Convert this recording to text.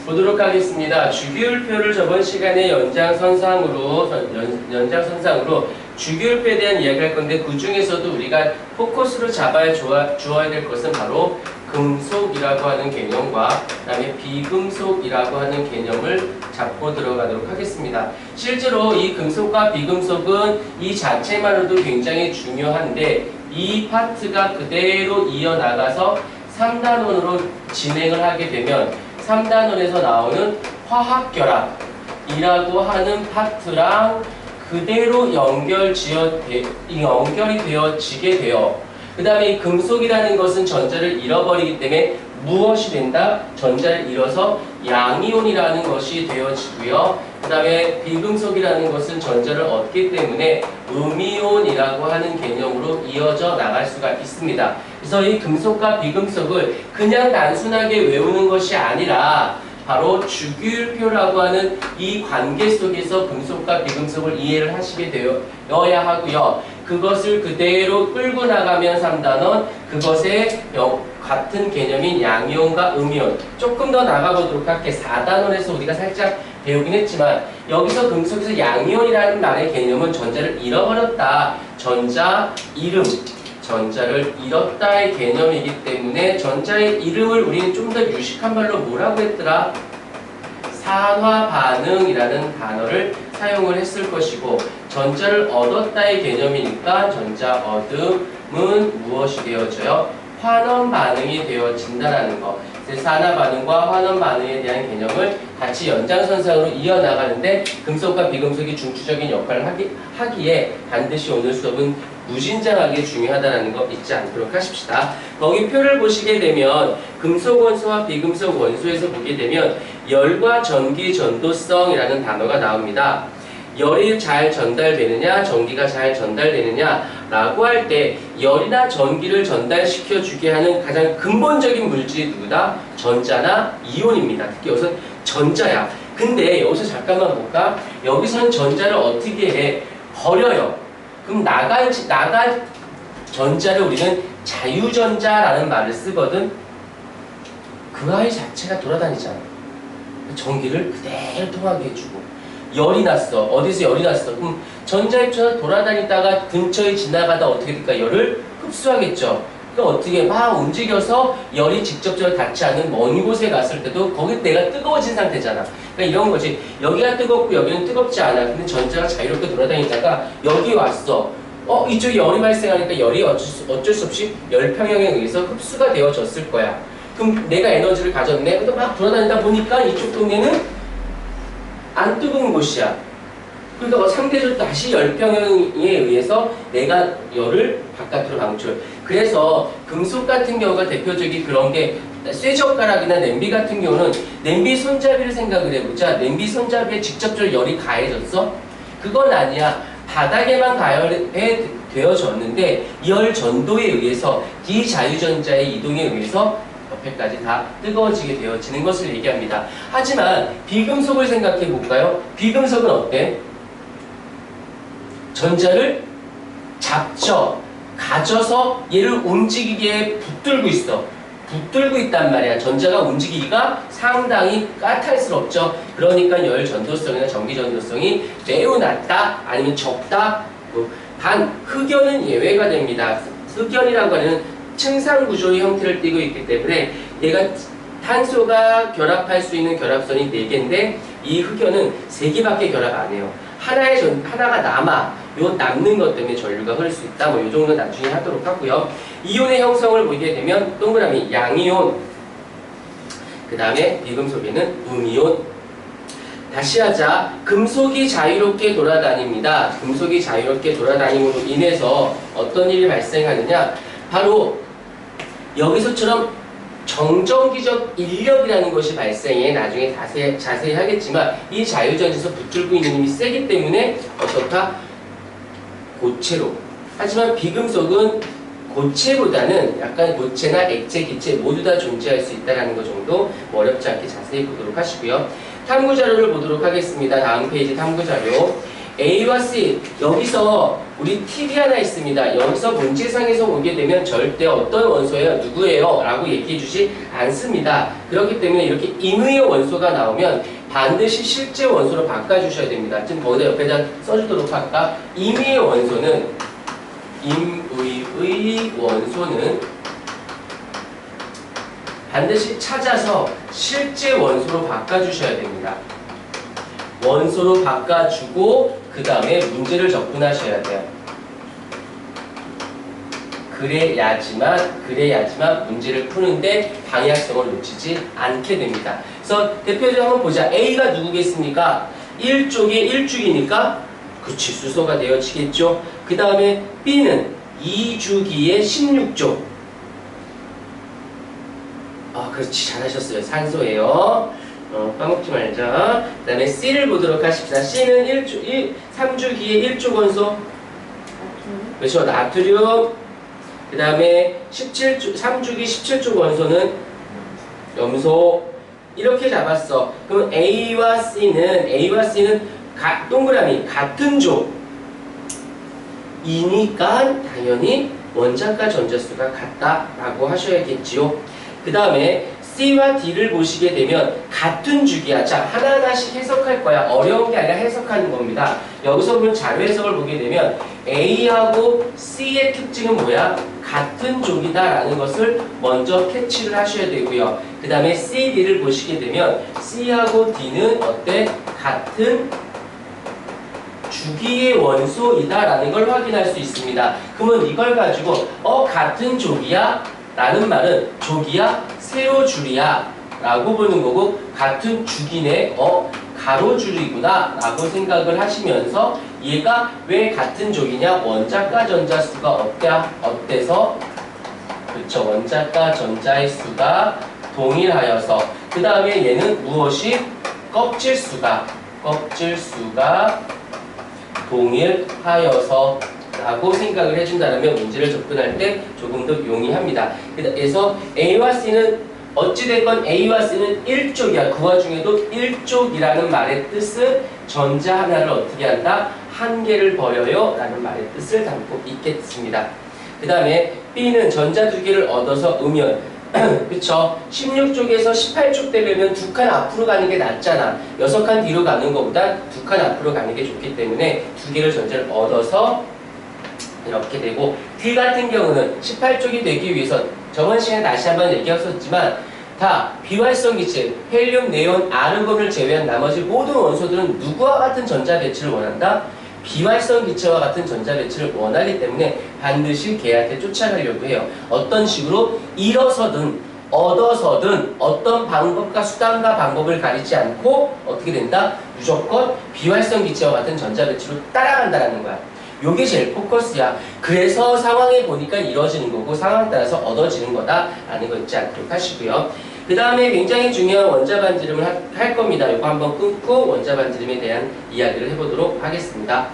보도록 하겠습니다. 주기율표를 저번 시간에 연장선상으로 주기율표에 대한 이야기를 할 건데, 그 중에서도 우리가 포커스로 주어야 될 것은 바로 금속이라고 하는 개념과 그 다음에 비금속이라고 하는 개념을 잡고 들어가도록 하겠습니다. 실제로 이 금속과 비금속은 이 자체만으로도 굉장히 중요한데, 이 파트가 그대로 이어나가서 3단원으로 진행을 하게 되면 3단원에서 나오는 화학결합이라고 하는 파트랑 그대로 연결이 되어지게 돼요. 그 다음에 이 금속이라는 것은 전자를 잃어버리기 때문에 무엇이 된다? 전자를 잃어서 양이온이라는 것이 되어지고요. 그 다음에 비금속이라는 것은 전자를 얻기 때문에 음이온이라고 하는 개념으로 이어져 나갈 수가 있습니다. 그래서 이 금속과 비금속을 그냥 단순하게 외우는 것이 아니라 바로 주기율표라고 하는 이 관계 속에서 금속과 비금속을 이해를 하시게 되어야 하고요. 그것을 그대로 끌고 나가면 3단원, 그것의 같은 개념인 양이온과 음이온. 조금 더 나가보도록 할게요. 4단원에서 우리가 살짝 배우긴 했지만, 여기서 금속에서 양이온이라는 말의 개념은 전자를 잃어버렸다. 전자 이름. 전자를 잃었다의 개념이기 때문에 전자의 이름을 우리는 좀 더 유식한 말로 뭐라고 했더라? 산화반응이라는 단어를 사용을 했을 것이고, 전자를 얻었다의 개념이니까 전자 얻음은 무엇이 되어져요? 환원 반응이 되어진다는 거. 산화 반응과 환원 반응에 대한 개념을 같이 연장선상으로 이어나가는데, 금속과 비금속이 중추적인 역할을 하기에 반드시 오늘 수업은 무진장하게 중요하다는 거 잊지 않도록 하십시다. 거기 표를 보시게 되면 금속 원소와 비금속 원소에서 보게 되면 열과 전기 전도성이라는 단어가 나옵니다. 열이 잘 전달되느냐, 전기가 잘 전달되느냐 라고 할 때 열이나 전기를 전달시켜 주게 하는 가장 근본적인 물질이 누구다? 전자나 이온입니다. 특히 여기서 전자야. 근데 여기서 잠깐만 볼까? 여기서는 전자를 어떻게 해? 버려요. 그럼 나갈 전자를 우리는 자유전자라는 말을 쓰거든. 그 아이 자체가 돌아다니잖아. 전기를 그대로 통하게 해주고. 열이 났어. 어디서 열이 났어? 그럼 전자 입자가 돌아다니다가 근처에 지나가다 어떻게 될까? 열을 흡수하겠죠. 그럼 어떻게 막 움직여서 열이 직접적으로 닿지 않는 먼 곳에 갔을 때도 거기 내가 뜨거워진 상태잖아. 그러니까 이런 거지. 여기가 뜨겁고 여기는 뜨겁지 않아. 근데 전자가 자유롭게 돌아다니다가 여기 왔어. 이쪽에 열이 발생하니까 열이 어쩔 수 없이 열 평형에 의해서 흡수가 되어졌을 거야. 그럼 내가 에너지를 가졌네. 근데 막 돌아다니다 보니까 이쪽 동네는 안 뜨거운 곳이야. 그러니까 상대적으로 다시 열평형에 의해서 내가 열을 바깥으로 방출. 그래서 금속 같은 경우가 대표적인 그런 게, 쇠젓가락이나 냄비 같은 경우는 냄비 손잡이를 생각을 해보자. 냄비 손잡이에 직접적으로 열이 가해졌어? 그건 아니야. 바닥에만 가열되어졌는데 열 전도에 의해서 비자유전자의 이동에 의해서 옆에까지 다 뜨거워지게 되어지는 것을 얘기합니다. 하지만 비금속을 생각해 볼까요? 비금속은 어때? 전자를 가져서 얘를 움직이게 붙들고 있어. 붙들고 있단 말이야. 전자가 움직이기가 상당히 까탈스럽죠. 그러니까 열 전도성이나 전기 전도성이 매우 낮다, 아니면 적다. 단 흑연은 예외가 됩니다. 흑연이라고 하는 층상 구조의 형태를 띠고 있기 때문에 얘가 탄소가 결합할 수 있는 결합선이 4개인데 이 흑연은 3개밖에 결합 안 해요. 하나가 남아. 요 남는 것 때문에 전류가 흐를 수 있다. 요 정도 나중에 하도록 하고요. 이온의 형성을 보게 되면 동그라미 양이온, 그 다음에 비금속에는 음이온. 다시 하자. 금속이 자유롭게 돌아다닙니다. 금속이 자유롭게 돌아다님으로 인해서 어떤 일이 발생하느냐? 바로 여기서처럼 정전기적 인력이라는 것이 발생해. 나중에 자세히 하겠지만 이 자유전지에서 붙들고 있는 힘이 세기 때문에 어떻다? 고체로. 하지만 비금속은 고체보다는 약간 고체나 액체, 기체 모두 다 존재할 수 있다는 것 정도 어렵지 않게 자세히 보도록 하시고요. 탐구 자료를 보도록 하겠습니다. 다음 페이지 탐구 자료. A와 C, 여기서 우리 팁이 하나 있습니다. 여기서 문제상에서 오게 되면 절대 어떤 원소예요? 누구예요? 라고 얘기해 주지 않습니다. 그렇기 때문에 이렇게 임의의 원소가 나오면 반드시 실제 원소로 바꿔주셔야 됩니다. 지금 거기다 옆에다 써주도록 할까? 임의의 원소는 반드시 찾아서 실제 원소로 바꿔주셔야 됩니다. 원소로 바꿔주고 그 다음에 문제를 접근하셔야 돼요. 그래야지만 문제를 푸는데 방향성을 놓치지 않게 됩니다. 그래서 대표적으로 한번 보자. A가 누구겠습니까? 1쪽에 1주기니까 그치 수소가 되어지겠죠. 그 다음에 B는 2주기에 16쪽. 아 그렇지 잘하셨어요. 산소예요. 까먹지 말자. 그 다음에 C를 보도록 하십시다. C는 3주기에 1쪽 원소. 그렇죠. 나트륨. 그 다음에 3주기 17쪽 원소는 염소. 이렇게 잡았어. 그럼 A와 C는 동그라미 같은 족이니까 당연히 원자과 전자수가 같다라고 하셔야겠지요. 그 다음에 C와 D를 보시게 되면 같은 주기야. 자, 하나하나씩 해석할 거야. 어려운 게 아니라 해석하는 겁니다. 여기서 보면 자료 해석을 보게 되면 A하고 C의 특징은 뭐야? 같은 족이다라는 것을 먼저 캐치를 하셔야 되고요. 그 다음에 C, D를 보시게 되면 C하고 D는 어때? 같은 주기의 원소이다라는 걸 확인할 수 있습니다. 그러면 이걸 가지고 같은 족이야? 라는 말은 족이야? 세로줄이야? 라고 보는 거고 같은 주기네 가로줄이구나 라고 생각을 하시면서 얘가 왜 같은 족이냐? 원자과 전자수가 어때서? 그렇죠. 원자과 전자의 수가 동일하여서 그 다음에 얘는 무엇이? 껍질수가 동일하여서 라고 생각을 해준다면 문제를 접근할 때 조금 더 용이합니다. 그래서 A와 C는 어찌됐건 A와 C는 1쪽이야. 그 와중에도 1쪽이라는 말의 뜻은 전자 하나를 어떻게 한다? 한 개를 버려요 라는 말의 뜻을 담고 있겠습니다. 그 다음에 B는 전자 두 개를 얻어서 으면 그쵸? 16쪽에서 18쪽 되려면 2칸 앞으로 가는 게 낫잖아. 6칸 뒤로 가는 것보다 2칸 앞으로 가는 게 좋기 때문에 2개를 전자를 얻어서 이렇게 되고 D 같은 경우는 18쪽이 되기 위해서 저번 시간에 다시 한번 얘기했었지만 다 비활성 기체, 헬륨, 네온, 아르곤을 제외한 나머지 모든 원소들은 누구와 같은 전자 배치를 원한다? 비활성 기체와 같은 전자 배치를 원하기 때문에 반드시 걔한테 쫓아가려고 해요. 어떤 식으로 일어서든 얻어서든 어떤 방법과 수단과 방법을 가리지 않고 어떻게 된다? 무조건 비활성 기체와 같은 전자 배치로 따라간다는 거야. 요게 제일 포커스야. 그래서 상황에 보니까 이루어지는 거고 상황에 따라서 얻어지는 거다라는 거 잊지 않도록 하시고요. 그 다음에 굉장히 중요한 원자 반지름을 할 겁니다. 이거 한번 끊고 원자 반지름에 대한 이야기를 해보도록 하겠습니다.